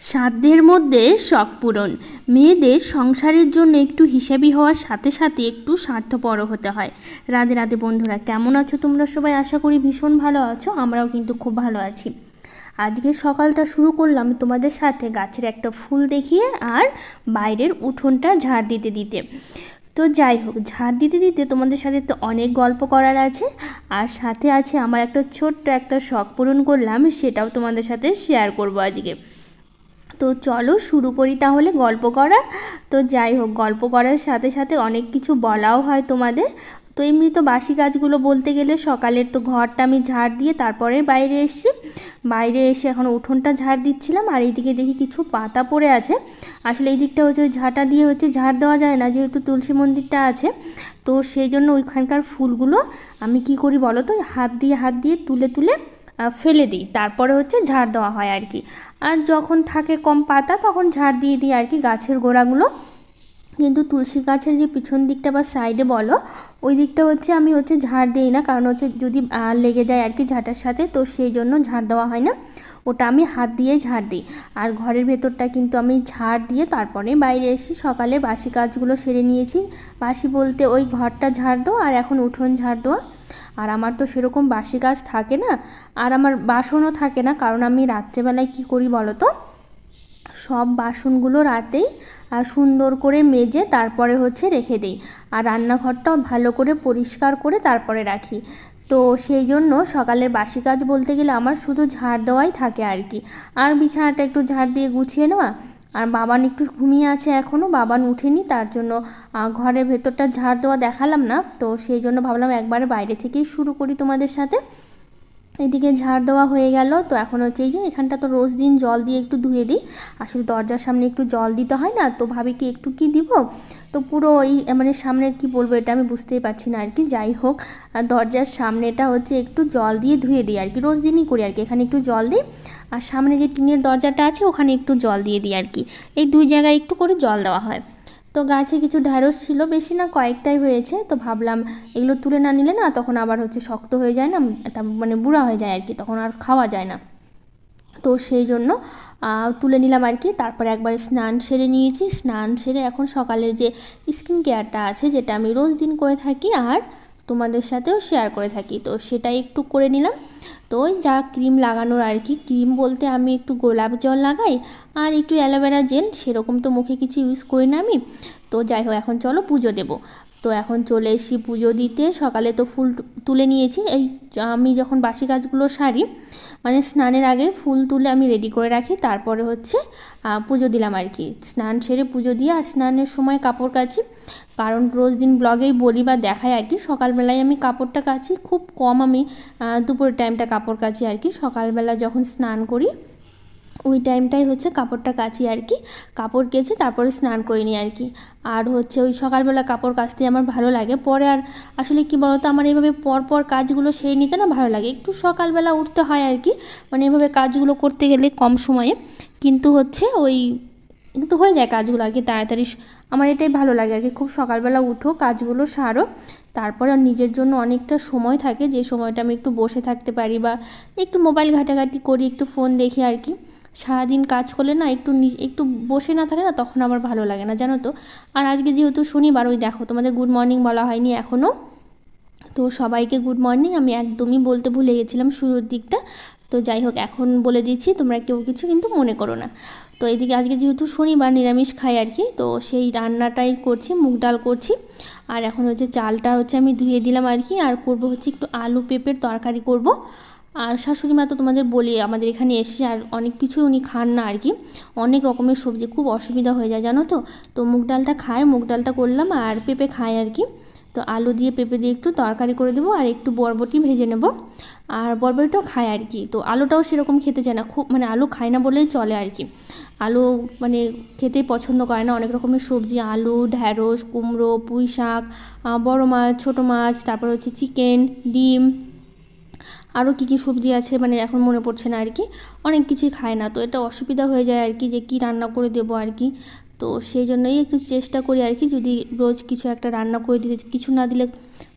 সাধ্যের মধ্যে শখ পূরণ। মেয়েদের সংসারের জন্য একটু হিসাবি হওয়ার সাথে সাথে একটু স্বার্থপরও হতে হয়। রাধে রাধে বন্ধুরা, কেমন আছো তোমরা সবাই? আশা করি ভীষণ ভালো আছো, আমরাও কিন্তু খুব ভালো আছি। আজকে সকালটা শুরু করলাম তোমাদের সাথে গাছের একটা ফুল দেখিয়ে আর বাইরের উঠোনটা ঝাড় দিতে দিতে। তো যাই হোক, ঝাড় দিতে দিতে তোমাদের সাথে তো অনেক গল্প করার আছে, আর সাথে আছে আমার একটা ছোট্ট একটা শখ পূরণ করলাম, সেটাও তোমাদের সাথে শেয়ার করব আজকে। তো চলো শুরু করি তাহলে গল্প করা। তো যাই হোক, গল্প করার সাথে সাথে অনেক কিছু বলাও হয় তোমাদের। তো এমনি তো বাসি কাজগুলো বলতে গেলে সকালের তো ঘরটা আমি ঝাড় দিয়ে তারপরে বাইরে এসেছি। বাইরে এসে এখন উঠোনটা ঝাড় দিচ্ছিলাম, আর এইদিকে দেখি কিছু পাতা পড়ে আছে। আসলে এই দিকটা হচ্ছে ওই ঝাঁটা দিয়ে ঝাড় দেওয়া যায় না, যেহেতু তুলসী মন্দিরটা আছে। তো সেই জন্য ওইখানকার ফুলগুলো আমি কি করি বলো তো, হাত দিয়ে তুলে তুলে ফেলে দিই, তারপরে ঝাড় দেওয়া হয় আর কি। আর যখন থাকে কম পাতা তখন ঝাড় দিয়ে দিই আর কি গাছের গোড়াগুলো। কিন্তু তুলসী গাছের যে পিছন দিকটা বা সাইডে বলো, ওই দিকটা আমি ঝাড় দিই না, কারণ যদি লেগে যায় আর কি ঝাঁটার সাথে, তো সেই জন্য ঝাড় দেওয়া হয় না। ওটা আমি হাত দিয়ে ঝাড় দিই। আর ঘরের ভেতরটা কিন্তু আমি ঝাড় দিয়ে তারপরে বাইরে এসে সকালে বাসি কাজগুলো সেরে নিয়েছি। বাসি বলতে ওই ঘরটা ঝাড় দেওয়া আর এখন উঠোন ঝাড় দেওয়া। আর আমার তো সেরকম বাসি কাজ থাকে না, আর আমার বাসনও থাকে না, কারণ আমি রাত্রেবেলায় কি করি বলো তো, সব বাসনগুলো রাতেই সুন্দর করে মেজে তারপরে রেখে দিই। আর রান্নাঘরটাও ভালো করে পরিষ্কার করে তারপরে রাখি। তো সেই জন্য সকালের বাসি কাজ বলতে গেলে আমার শুধু ঝাড় দেওয়াই থাকে আর কি। আর বিছানাটা একটু ঝাড় দিয়ে গুছিয়ে নেওয়া। আর বাবান একটু ঘুমিয়ে আছে এখনও, বাবান উঠেনি, তার জন্য ঘরের ভেতরটা ঝাড় দেওয়া দেখালাম না। তো সেই জন্য ভাবলাম একবারে বাইরে থেকেই শুরু করি তোমাদের সাথে। এদিকে ঝাড় দেওয়া হয়ে গেল। তো এখন এই যে এখানটা তো রোজ দিন জল দিয়ে একটু ধুয়ে দিই। আসলে দরজার সামনে একটু জল দিতে হয় না, তো ভাবি কি একটু কি দিব, তো পুরো এই মানে সামনের কি বলবো এটা আমি বুঝতেই পারছি না আর কি। যাই হোক, দরজার সামনেটা একটু জল দিয়ে ধুয়ে দিই আর কি, রোজ দিনই করি আর কি। এখানে একটু জল দিই, আর সামনে যে টিনের দরজাটা আছে ওখানে একটু জল দিয়ে দিই আর কি। এই দুই জায়গায় একটু করে জল দেওয়া হয়। তো গাছে কিছু ঢ্যাঁড়স ছিল, বেশি না কয়েকটাই হয়েছে। তো ভাবলাম এগুলো তুলে না নিলে না তখন আবার শক্ত হয়ে যায় না, মানে বুড়া হয়ে যায় আর কি, তখন আর খাওয়া যায় না। তো সেই জন্য তুলে নিলাম আর কি। তারপরে একবার স্নান সেরে নিয়েছি। স্নান সেরে এখন সকালের যে স্কিন কেয়ারটা আছে, যেটা আমি রোজ দিন করে থাকি আর তোমাদের সাথেও শেয়ার করে থাকি, তো সেটাই একটু করে নিলাম। তো ওই যা ক্রিম লাগানোর আর কি, ক্রিম বলতে আমি একটু গোলাপ জল লাগাই আর একটু অ্যালোভেরা জেল, সেরকম তো মুখে কিছু ইউজ করি না আমি। তো যাই হোক, এখন চলো পুজো দেবো। তো এখন চলে এসেছি পুজো দিতে। সকালে তো ফুল তুলে নিয়েছি। এই আমি যখন বাসি কাজগুলো সারি, মানে স্নানের আগে ফুল তুলে আমি রেডি করে রাখি, তারপরে পুজো দিলাম আর কি। স্নান সেরে পুজো দিয়ে আর স্নানের সময় কাপড় কাচি, কারণ রোজ দিন ব্লগেই বলি বা দেখাই আর কি, সকালবেলায় আমি কাপড়টা কাচি, খুব কম আমি দুপুরের টাইমটা কাপড় কাচি আর কি। সকালবেলা যখন স্নান করি ওই টাইমটাই কাপড়টা কাচি আর কি। কাপড় কেচে তারপরে স্নান করে নিই আর কি। আর ওই সকালবেলা কাপড় কাচতে আমার ভালো লাগে। পরে আর আসলে কি বলতো, আমার এইভাবে পরপর কাজগুলো সেরে নিতে না ভালো লাগে, একটু সকালবেলা উঠতে হয় আর কি, মানে এভাবে কাজগুলো করতে গেলে কম সময়ে, কিন্তু কিন্তু হয়ে যায় কাজগুলো আর কি তাড়াতাড়ি। আমার এটাই ভালো লাগে আর কি, খুব সকালবেলা উঠো কাজগুলো সারো, তারপরে নিজের জন্য অনেকটা সময় থাকে, যে সময়টা আমি একটু বসে থাকতে পারি বা একটু মোবাইল ঘাটাঘাটি করি, একটু ফোন দেখি আর কি। সারাদিন কাজ করলে না একটু বসে না থাকে না, তখন আমার ভালো লাগে না, জানো তো। আর আজকে যেহেতু শনিবার, ওই দেখো তোমাদের গুড মর্নিং বলা হয়নি এখনও। তো সবাইকে গুড মর্নিং, আমি একদমই বলতে ভুলে গেছিলাম শুরুর দিকটা। তো যাই হোক, এখন বলে দিচ্ছি, তোমরা কেউ কিছু কিন্তু মনে করো না। তো এদিকে আজকে যেহেতু শনিবার নিরামিষ খাই আর কি, তো সেই রান্নাটাই করছি, মুগ ডাল করছি। আর এখন চালটা আমি ধুয়ে দিলাম আর কি। আর করবো একটু আলু পেঁপের তরকারি করব। আর শাশুড়ি মা তো তোমাদের বলি আমাদের এখানে এসে আর অনেক কিছু উনি খান না আর কি, অনেক রকমের সবজি, খুব অসুবিধা হয়ে যায় জানো তো। তো মুগ ডালটা খায়, মুগ ডালটা করলাম, আর পেঁপে খায় আর কি। তো আলু দিয়ে পেঁপে দিয়ে একটু তরকারি করে দেবো, আর একটু বরবটি ভেজে নেব। আর বরবটিটাও খায় আর কি, তো আলুটাও সেরকম খেতে চায় না, খুব মানে আলু খায় না বলেই চলে আর কি। আলু মানে খেতেই পছন্দ করে না। অনেক রকমের সবজি, আলু, ঢ্যাঁড়স, কুমড়ো, পুঁই শাক, বড় মাছ, ছোটো মাছ, তারপর চিকেন, ডিম, আরও কী কী সবজি আছে মানে এখন মনে পড়ছে না আর কি, অনেক কিছুই খায় না। তো এটা অসুবিধা হয়ে যায় আর কি, যে কী রান্না করে দেবো আর কি। তো সেই জন্যই একটু চেষ্টা করি আর কি, যদি রোজ কিছু একটা রান্না করে দিতে, কিছু না দিলে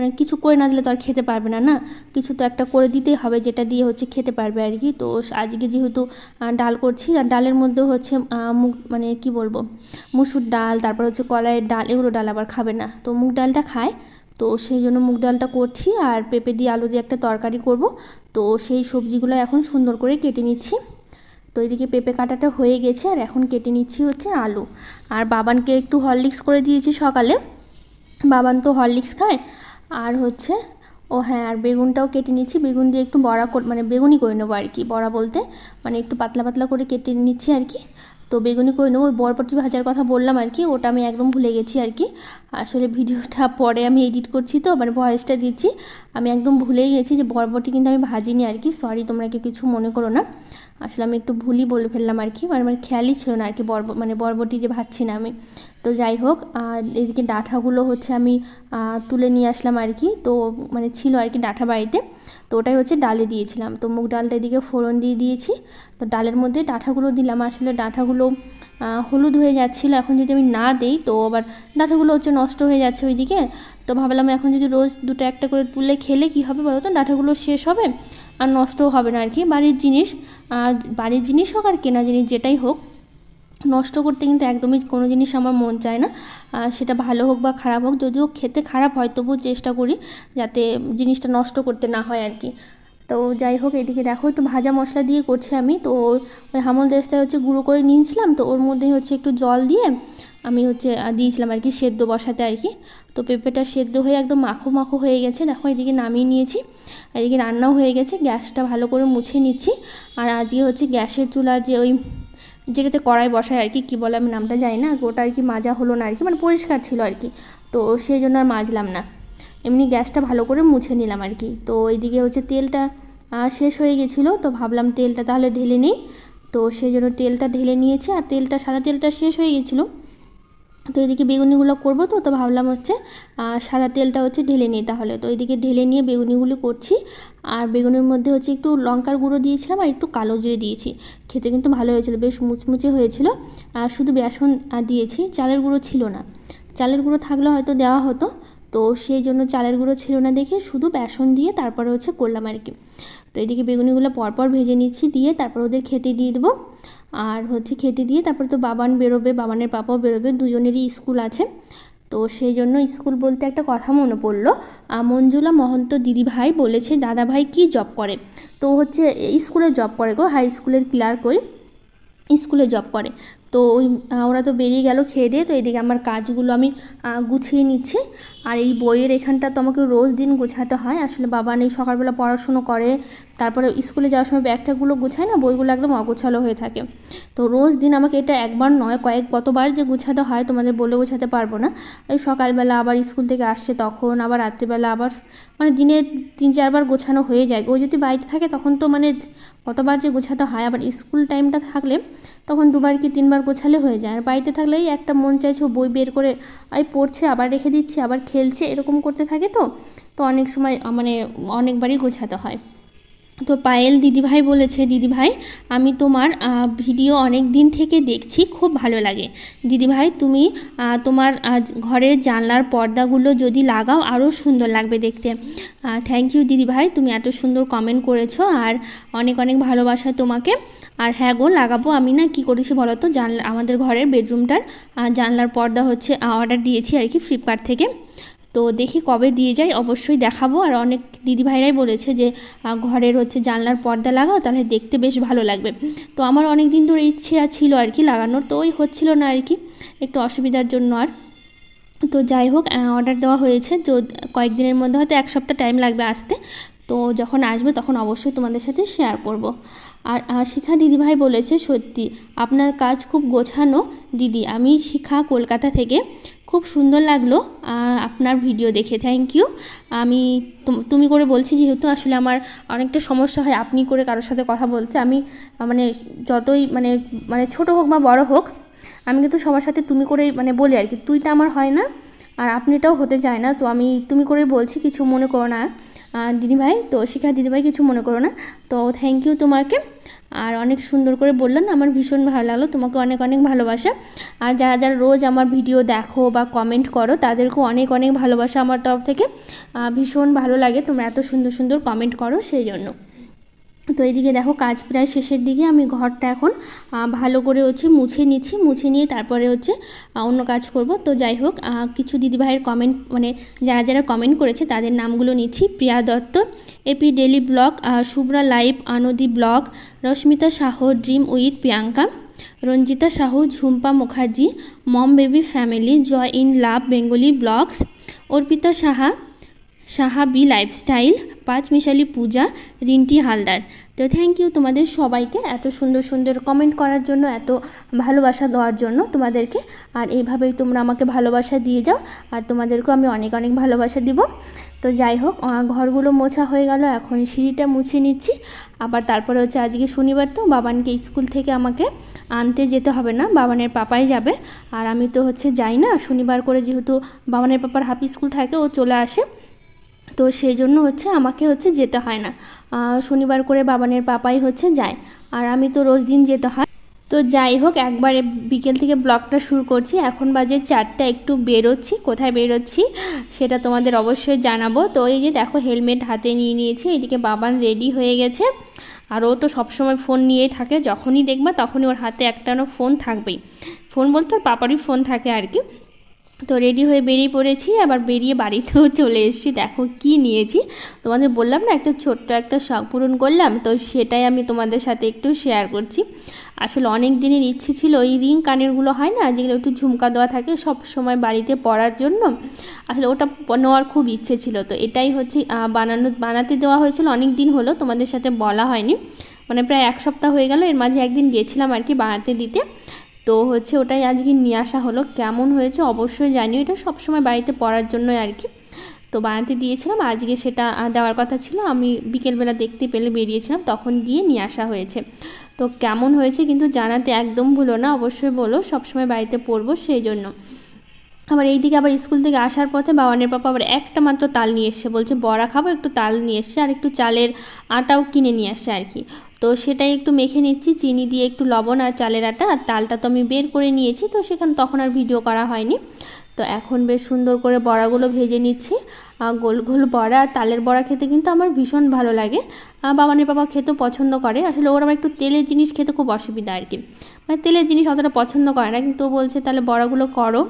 মানে কিছু করে না দিলে তো আর খেতে পারবে না, না কিছু তো একটা করে দিতেই হবে যেটা দিয়ে হচ্ছে খেতে পারবে আর কি। তো আজকে যেহেতু ডাল করছি, আর ডালের মধ্যে হচ্ছে মুগ মানে কি বলবো, মুসুর ডাল, তারপর হচ্ছে কলাইয়ের ডাল, এগুলো ডাল আবার খাবে না, তো মুগ ডালটা খায়, তো সেই জন্য মুগ ডালটা করছি। আর পেঁপে দিয়ে আলু দিয়ে একটা তরকারি করব, তো সেই সবজিগুলো এখন সুন্দর করে কেটে নিচ্ছি। তো এদিকে পেঁপে কাটাটা হয়ে গেছে, আর এখন কেটে নিচ্ছি হচ্ছে আলু। আর বাবানকে একটু হরলিক্স করে দিয়েছি সকালে, বাবান তো হরলিক্স খায়। আর হচ্ছে ও হ্যাঁ, আর বেগুনটাও কেটে নিচ্ছি, বেগুন দিয়ে একটু বড়া মানে বেগুনি করে নেবো আর কি, বড়া বলতে মানে একটু পাতলা পাতলা করে কেটে নিচ্ছি আর কি। তো বেগুনি করে নেবো। ওই বরবটি ভাজার কথা বললাম আর কি, ওটা আমি একদম ভুলে গেছি আর কি। আসলে ভিডিওটা পরে আমি এডিট করছি, তো মানে ভয়েসটা দিচ্ছি, আমি একদম ভুলেই গেছি যে বরবটি কিন্তু আমি ভাজিনি আর কি। সরি, তোমরা কি কিছু মনে করো না, আসলে আমি একটু ভুলই বলে ফেললাম আর কি, মানে আমার খেয়ালই ছিল না আর কি মানে বরবটি যে ভাজছি না আমি। তো যাই হোক, আর এদিকে ডাঁটাগুলো হচ্ছে আমি তুলে নিয়ে আসলাম আর কি। তো মানে ছিল আর কি ডাঁটা বাড়িতে, তো ওটাই হচ্ছে ডালে দিয়েছিলাম। তো মুগ ডালটা এদিকে ফোড়ন দিয়ে দিয়েছি, তো ডালের মধ্যে ডাঁটাগুলো দিলাম। আসলে ডাঁটাগুলো হলুদ হয়ে যাচ্ছিলো, এখন যদি আমি না দিই তো আবার ডাঁটাগুলো হচ্ছে নষ্ট হয়ে যাচ্ছে ওইদিকে। তো ভাবলাম এখন যদি রোজ দুটো একটা করে তুলে খেলে কী হবে বলো তো, ডাঁটাগুলো শেষ হবে আর নষ্টও হবে না আর কি। বাড়ির জিনিস হোক আর কেনা জিনিস যেটাই হোক, নষ্ট করতে কিন্তু একদমই কোনো জিনিস আমার মন চায় না, সেটা ভালো হোক বা খারাপ হোক। যদিও খেতে খারাপ হয় তবুও চেষ্টা করি যাতে জিনিসটা নষ্ট করতে না হয় আর কি। তো যাই হোক, এদিকে দেখো একটু ভাজা মশলা দিয়ে করছি আমি। তো ওই হামল দেশটায় হচ্ছে গুঁড়ো করে নিয়েছিলাম, তো ওর মধ্যে হচ্ছে একটু জল দিয়ে আমি হচ্ছে দিয়েছিলাম আর কি সেদ্ধ বসাতে আর কি। তো পেঁপেটা সেদ্ধ হয়ে একদম মাখো মাখো হয়ে গেছে, দেখো এদিকে নামিয়ে নিয়েছি। এদিকে রান্নাও হয়ে গেছে, গ্যাসটা ভালো করে মুছে নিচ্ছি। আর আজকে হচ্ছে গ্যাসের চুলার যে ওই যেটাতে কড়াই বসায় আর কি, কী বলে আমি নামটা জানি না, ওটা আর কি মাজা হলো না আর কি, মানে পরিষ্কার ছিল আর কি, তো সেই জন্য আর মাজলাম না, এমনি গ্যাসটা ভালো করে মুছে নিলাম আর কি। তো এইদিকে হচ্ছে তেলটা শেষ হয়ে গেছিলো, তো ভাবলাম তেলটা তাহলে ঢেলে নিই, তো সেই জন্য তেলটা ঢেলে নিয়েছি। আর সাদা তেলটা শেষ হয়ে গেছিলো, তো এদিকে বেগুনিগুলো করবো, তো ভাবলাম হচ্ছে সাদা তেলটা হচ্ছে ঢেলে নিই তাহলে। তো এদিকে ঢেলে নিয়ে বেগুনিগুলো করছি। আর বেগুনের মধ্যে হচ্ছে একটু লঙ্কার গুঁড়ো দিয়েছিলাম আর একটু কালো জিরে দিয়েছি, খেতে কিন্তু ভালো হয়েছিল, বেশ মুচমুচে হয়েছিল। আর শুধু বেসন দিয়েছি, চালের গুঁড়ো ছিল না, চালের গুঁড়ো থাকলে হয়তো দেওয়া হতো, তো সেই জন্য চালের গুঁড়ো ছিল না দেখে শুধু বেসন দিয়ে তারপরে হচ্ছে করলাম আর কি। তো এদিকে বেগুনিগুলো পরপর ভেজে নিচ্ছি, দিয়ে তারপর ওদের খেতে দিয়ে দেবো। আর হচ্ছে খেতে দিয়ে তারপরে তো বাবান বেরোবে, বাবানের পাপাও বেরোবে, দুজনেরই স্কুল আছে। তো সেই জন্য স্কুল বলতে একটা কথা মনে পড়লো, মঞ্জুলা মহন্ত দিদিভাই বলেছে দাদাভাই কি জব করে, তো হচ্ছে স্কুলে জব করে গো, হাই স্কুলের ক্লার্ক, ওই স্কুলে জব করে। তো ওই ওরা তো বেরিয়ে গেল খেয়ে দিয়ে, তো এদিকে আমার কাজগুলো আমি গুছিয়ে নিচ্ছি। আর এই বইয়ের এখানটা তো আমাকে রোজ দিন গোছাতে হয়, আসলে বাবা নেই, সকালবেলা পড়াশুনো করে, তারপরে স্কুলে যাওয়ার সময় ব্যাগটাগুলো গোছায় না, বইগুলো একদম অগোছালো হয়ে থাকে। তো রোজ দিন আমাকে এটা একবার নয় কতবার যে গোছাতে হয় তোমাদের বলে বোঝাতে পারবো না। এই সকালবেলা আবার স্কুল থেকে আসছে তখন, আবার রাত্রিবেলা আবার, মানে দিনে 3-4বার গোছানো হয়ে যায়। ও যদি বাড়িতে থাকে তখন তো মানে কতবার যে গোছাতে হয়, আবার স্কুল টাইমটা থাকলে তখন 2বার কি 3বার গোছালে হয়ে যায়। আর বাড়িতে থাকলেই একটা মন চাইছে বই বের করে পড়ছে, আবার রেখে দিচ্ছে, আবার খেলছে, এরকম করতে থাকে। তো অনেক সময় মানে অনেকবারই গোছাতে হয়। তো পায়েল দিদিভাই বলেছে, দিদিভাই আমি তোমার ভিডিও অনেক দিন থেকে দেখছি, খুব ভালো লাগে দিদিভাই, তুমি তোমার ঘরের জানলার পর্দাগুলো যদি লাগাও আরও সুন্দর লাগবে দেখতে। থ্যাংক ইউ দিদিভাই, তুমি এত সুন্দর কমেন্ট করেছো, আর অনেক অনেক ভালোবাসা তোমাকে। আর হ্যাঁ গো, লাগাবো। আমি না কী করেছি বলো তো, আমাদের ঘরের বেডরুমটার জানলার পর্দা হচ্ছে অর্ডার দিয়েছি আর কি ফ্লিপকার্ট থেকে, তো দেখি কবে দিয়ে যায়, অবশ্যই দেখাবো। আর অনেক দিদিভাইরাই বলেছে যে ঘরের হচ্ছে জানলার পর্দা লাগাও, তাহলে দেখতে বেশ ভালো লাগবে। তো আমার অনেক দিন ধরে ইচ্ছে ছিল আর কি লাগানোর, তো ওই হচ্ছিল না আর কি, একটু অসুবিধার জন্য। আর তো যাই হোক, অর্ডার দেওয়া হয়েছে, তো কয়েকদিনের মধ্যে হয়তো 1 সপ্তাহ টাইম লাগবে আসতে, তো যখন আসবে তখন অবশ্যই তোমাদের সাথে শেয়ার করব। আর শিখা দিদিভাই বলেছে, সত্যি আপনার কাজ খুব গোছানো দিদি, আমি শিখা কলকাতা থেকে, খুব সুন্দর লাগলো আপনার ভিডিও দেখে, থ্যাংক ইউ। আমি তুমি করে বলছি যেহেতু আসলে আমার অনেকটা সমস্যা হয় আপনি করে কারোর সাথে কথা বলতে, আমি মানে যতই মানে ছোটো হোক বা বড় হোক, আমি কিন্তু সবার সাথে তুমি করেই মানে বলি আর কি, তুইটা আমার হয় না, আর আপনিটাও হতে চায় না, তো আমি তুমি করে বলছি, কিছু মনে করো না দিদিভাই। তো শিখা দিদিভাই কিছু মনে করো না, তো থ্যাংক ইউ তোমাকে। আর অনেক সুন্দর করে বললেন, আমার ভীষণ ভালো লাগলো। তোমাকে অনেক অনেক ভালোবাসা। আর যারা যারা রোজ আমার ভিডিও দেখো বা কমেন্ট করো তাদেরকেও অনেক অনেক ভালোবাসা আমার তরফ থেকে। ভীষণ ভালো লাগে তোমরা এত সুন্দর সুন্দর কমেন্ট করো, সেই জন্য। তো এইদিকে দেখো কাজ প্রায় শেষের দিকে, আমি ঘরটা এখন ভালো করে হচ্ছে মুছে নিচ্ছি। মুছে নিয়ে তারপরে হচ্ছে অন্য কাজ করব। তো যাই হোক, কিছু দিদিভাইয়ের কমেন্ট, মানে যারা যারা কমেন্ট করেছে তাদের নামগুলো নিচ্ছি। Priya Dutta, AP daily blog, Shubhra live, আনদি blog, Rashmita Sahu, dream with Priyanka, Ranjita Sahu, Jhumpa Mukherjee, mom baby family, joy in love Bengali blogs, Arpita Saha B lifestyle, Panchmishali Puja, Rinti Haldar. তো থ্যাংক ইউ তোমাদের সবাইকে এত সুন্দর সুন্দর কমেন্ট করার জন্য, এত ভালোবাসা দেওয়ার জন্য তোমাদেরকে। আর এইভাবেই তোমরা আমাকে ভালোবাসা দিয়ে যাও, আর তোমাদেরকেও আমি অনেক অনেক ভালোবাসা দিব। তো যাই হোক, ঘরগুলো মোছা হয়ে গেল, এখন সিঁড়িটা মুছে নিচ্ছি। আবার তারপরে হচ্ছে আজকে শনিবার, তো বাবানকে স্কুল থেকে আমাকে আনতে যেতে হবে না, বাবানের পাপাই যাবে। আর আমি তো হচ্ছে যাই না শনিবার করে, যেহেতু বাবানের পাপার হাফ স্কুল থাকে, ও চলে আসে, তো সেই জন্য হচ্ছে আমাকে হচ্ছে যেতে হয় না। শনিবার করে বাবানের পাপাই হচ্ছে যায়, আর আমি তো রোজ দিন যেতে হয়। তো যাই হোক, একবারে বিকেল থেকে ব্লগটা শুরু করছি। এখন বাজে 4টা, একটু বেরোচ্ছি। কোথায় বেরোচ্ছি সেটা তোমাদের অবশ্যই জানাবো। তো এই যে দেখো, হেলমেট হাতে নিয়ে নিয়েছি। এদিকে বাবান রেডি হয়ে গেছে, আর ও তো সবসময় ফোন নিয়েই থাকে, যখনই দেখবা তখনই ওর হাতে একটা ফোন থাকবেই। ফোন বলতে ওর পাপারই ফোন থাকে আর কি। তো রেডি হয়ে বেরিয়ে পড়েছি, আবার বেরিয়ে বাড়িতেও চলে এসেছি। দেখো কি নিয়েছি, তোমাদের বললাম না একটা ছোট্ট একটা শখ পূরণ করলাম, তো সেটাই আমি তোমাদের সাথে একটু শেয়ার করছি। আসলে অনেক দিনের ইচ্ছে ছিল, ওই রিং কানেরগুলো হয় না, যেগুলো একটু ঝুমকা দেওয়া থাকে সব সময় বাড়িতে পরার জন্য, আসলে ওটা নেওয়ার খুব ইচ্ছে ছিল। তো এটাই হচ্ছে বানাতে দেওয়া হয়েছিল, অনেক দিন হলো, তোমাদের সাথে বলা হয়নি, মানে প্রায় 1 সপ্তাহ হয়ে গেল। এর মাঝে একদিন গেছিলাম আর কি বানাতে দিতে, তো হচ্ছে ওটাই আজকে নিয়ে আসা হলো। কেমন হয়েছে অবশ্যই জানিও, এটা সবসময় বাড়িতে পরার জন্যই আর কি। তো বানাতে দিয়েছিলাম, আজকে সেটা দেওয়ার কথা ছিল, আমি বিকেলবেলা দেখতে পেলে বেরিয়েছিলাম, তখন গিয়ে নিয়ে আসা হয়েছে। তো কেমন হয়েছে কিন্তু জানাতে একদম ভুলো না, অবশ্যই বলো, সবসময় বাড়িতে পরবো সেই জন্য। আবার এইদিকে আবার স্কুল থেকে আসার পথে বাবানের পাপা আবার একটা মাত্র তাল নিয়ে এসছে, বলছে বড়া খাবো, একটু তাল নিয়ে এসছে, আর একটু চালের আটাও কিনে নিয়ে আসছে আর কি। তো সেটাই একটু মেখে নিচ্ছি, চিনি দিয়ে একটু লবণ আর চালের আটা। আর তালটা তো আমি বের করে নিয়েছি, তো সেখানে তখন আর ভিডিও করা হয়নি। তো এখন বেশ সুন্দর করে বড়াগুলো ভেজে নিচ্ছি। গোল গোল বড়া, তালের বড়া খেতে কিন্তু আমার ভীষণ ভালো লাগে। বাবানের পাপা খেতেও পছন্দ করে, আসলে ওর আবার একটু তেলের জিনিস খেতে খুব অসুবিধা আর কি, মানে তেলের জিনিস অতটা পছন্দ করে না, কিন্তু ও বলছে তাহলে বড়াগুলো করো।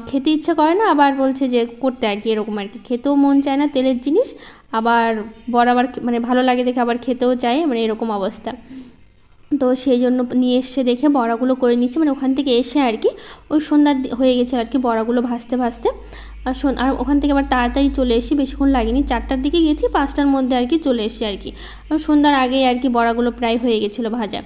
খেতে ইচ্ছে করে না, আবার বলছে যে করতে আর কি, এরকম আর কি। খেতেও মন চায় না তেলের জিনিস, আবার বরাবর মানে ভালো লাগে দেখে আবার খেতেও চায়, মানে এরকম অবস্থা। তো সেই জন্য নিয়ে এসে দেখে বড়াগুলো করে নিচ্ছি, মানে ওখান থেকে এসে আর কি, ওই সন্ধ্যা হয়ে গেছে আর কি বড়াগুলো ভাজতে ভাজতে। আর ওখান থেকে আবার তাড়াতাড়ি চলে এসেছি, বেশিক্ষণ লাগেনি, 4টার দিকে গেছি, 5টার মধ্যে আর কি চলে এসেছি আর কি। সন্ধ্যার আগেই আর কি বড়াগুলো প্রায় হয়ে গেছিলো ভাজা।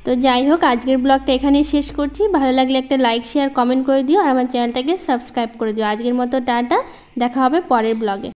তো যাই হোক, আজকের ব্লগটা এখানেই শেষ করছি। ভালো লাগলে একটা লাইক শেয়ার কমেন্ট করে দিও, আর আমার চ্যানেলটাকে সাবস্ক্রাইব করে দিও। আজকের মতো টাটা, দেখা হবে পরের ব্লগে।